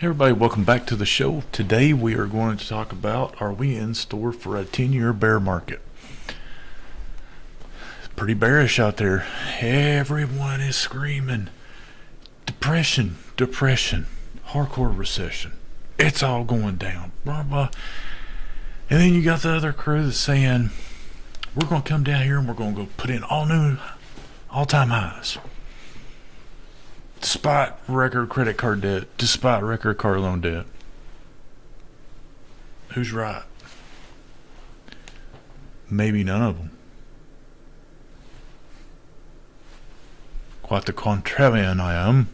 Hey everybody, welcome back to the show. Today we are going to talk about, are we in store for a 10-year bear market? It's pretty bearish out there. Everyone is screaming depression, depression, hardcore recession. It's all going down. Blah, blah. And then you got the other crew that's saying we're going to come down here and we're going to go put in all new all-time highs. Despite record credit card debt, despite record car loan debt. Who's right? Maybe none of them. Quite the contrarian I am.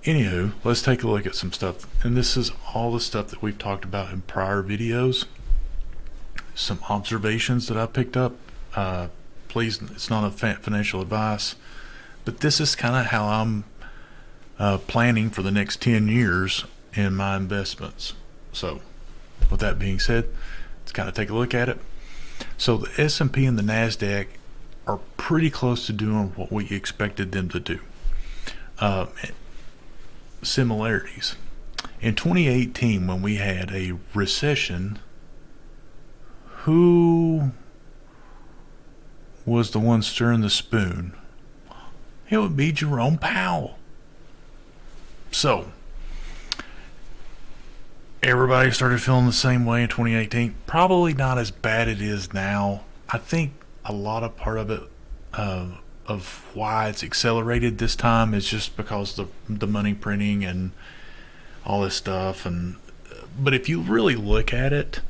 Anywho, let's take a look at some stuff. And this is all the stuff that we've talked about in prior videos. Some observations that I picked up. Please, it's not a financial advice. But this is kind of how I'm planning for the next 10 years in my investments. So, with that being said, let's kind of take a look at it. So the S&P and the NASDAQ are pretty close to doing what we expected them to do. Similarities. In 2018, when we had a recession, who was the one stirring the spoon? It would be Jerome Powell. So, everybody started feeling the same way in 2018. Probably not as bad it is now. I think a lot of part of it, of why it's accelerated this time, is just because of the money printing and all this stuff. But if you really look at it,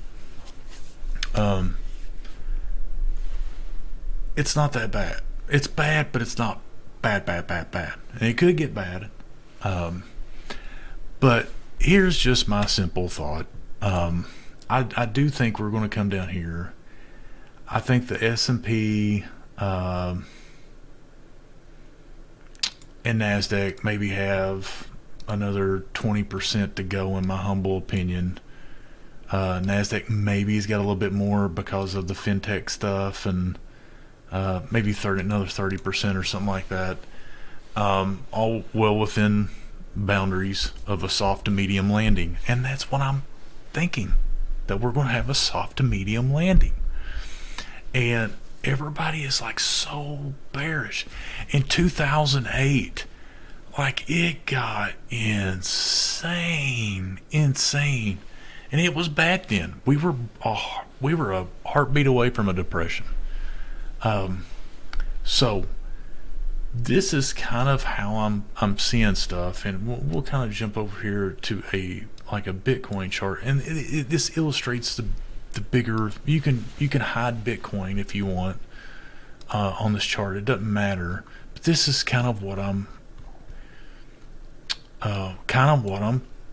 it's not that bad. It's bad, but it's not bad. And it could get bad. But here's just my simple thought. I do think we're going to come down here. I think the S&P and NASDAQ maybe have another 20% to go, in my humble opinion. NASDAQ maybe has got a little bit more because of the fintech stuff, and maybe another 30% or something like that. All well within boundaries of a soft to medium landing. And that's what I'm thinking, that we're going to have a soft to medium landing. And everybody is like so bearish. In 2008, like, it got insane. And it was bad then. We were a heartbeat away from a depression. So this is kind of how I'm seeing stuff, and we'll kind of jump over here to a Bitcoin chart, and this illustrates the bigger. You can hide Bitcoin if you want on this chart. It doesn't matter. But this is kind of what I'm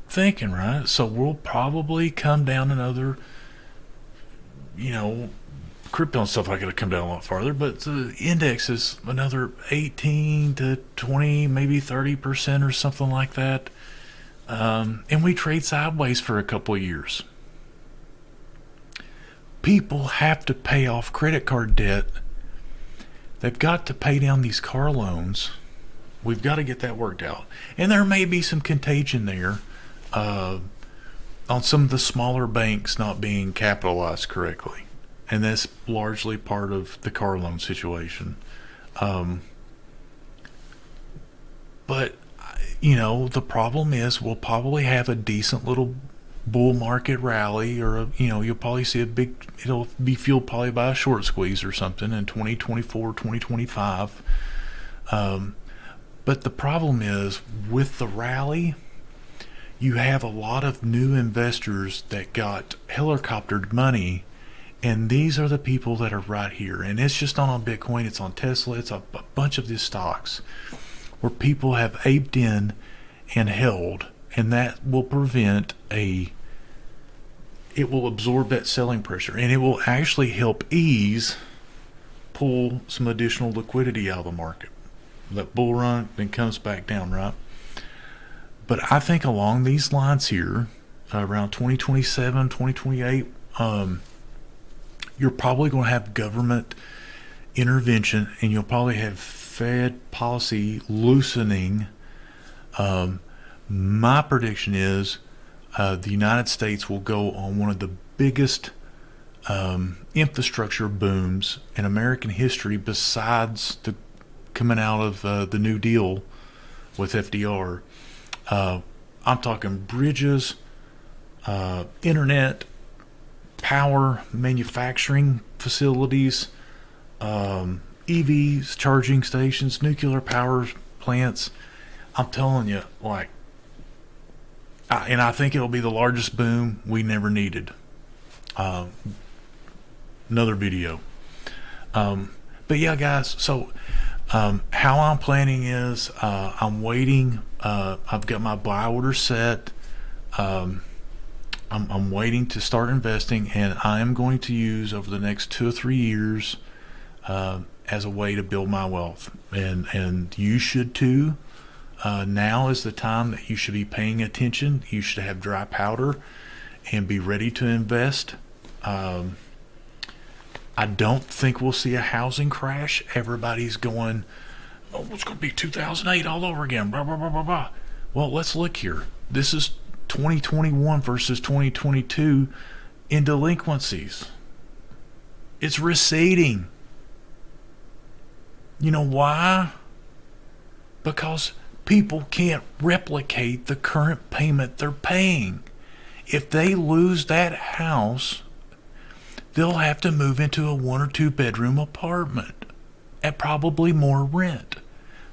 thinking, right? So we'll probably come down another, crypto and stuff like it'll come down a lot farther, but the index is another 18 to 20, maybe 30% or something like that. And we trade sideways for a couple of years. People have to pay off credit card debt. They've got to pay down these car loans. We've got to get that worked out. And there may be some contagion there on some of the smaller banks not being capitalized correctly. And that's largely part of the car loan situation. But, the problem is we'll probably have a decent little bull market rally, or, you'll probably see it'll be fueled probably by a short squeeze or something in 2024, 2025. But the problem is, with the rally, you have a lot of new investors that got helicoptered money. And these are the people that are right here. And it's just not on Bitcoin. It's on Tesla. It's a bunch of these stocks where people have aped in and held. And that will it will absorb that selling pressure. And it will actually help pull some additional liquidity out of the market. That bull run then comes back down, right? But I think along these lines here, around 2027, 2028, you're probably going to have government intervention, and you'll probably have Fed policy loosening My prediction is the United States will go on one of the biggest infrastructure booms in American history, besides the coming out of the New Deal with FDR. I'm talking bridges, internet, power, manufacturing facilities, EVs, charging stations, nuclear power plants. I'm telling you, like, and I think it'll be the largest boom we never needed. Uh, Another video. But yeah, guys. So how I'm planning is I'm waiting. I've got my buy order set. I'm waiting to start investing, and I am going to use over the next 2 or 3 years as a way to build my wealth, and you should too. Now is the time that you should be paying attention. You should have dry powder and be ready to invest. I don't think we'll see a housing crash. Everybody's going, oh, it's going to be 2008 all over again. Blah, blah, blah, blah, blah. Well, let's look here. This is 2021 versus 2022 in delinquencies. It's receding. You know why? Because people can't replicate the current payment they're paying. If they lose that house, they'll have to move into a 1 or 2 bedroom apartment at probably more rent.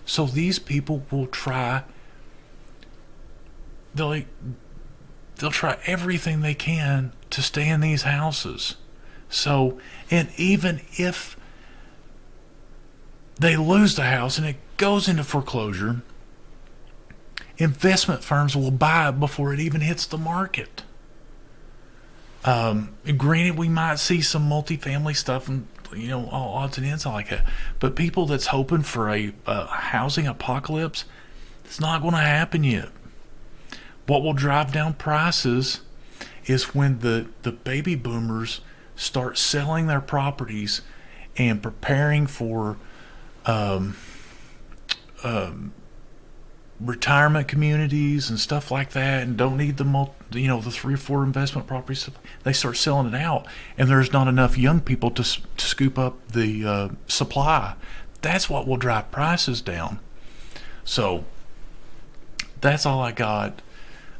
So these people will try, they'll try everything they can to stay in these houses. So, and even if they lose the house and it goes into foreclosure, investment firms will buy it before it even hits the market. Granted, we might see some multifamily stuff and all odds and ends like that, but people that's hoping for a housing apocalypse, it's not going to happen yet. What will drive down prices is when the baby boomers start selling their properties and preparing for retirement communities and stuff like that, and don't need the 3 or 4 investment properties. They start selling it out, and there's not enough young people to scoop up the supply. That's what will drive prices down. So that's all I got.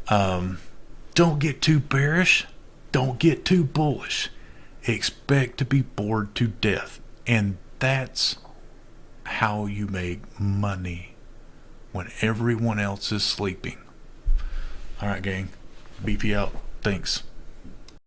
Don't get too bearish. Don't get too bullish. Expect to be bored to death, and that's how you make money when everyone else is sleeping. All right, gang. Beefy out. Thanks.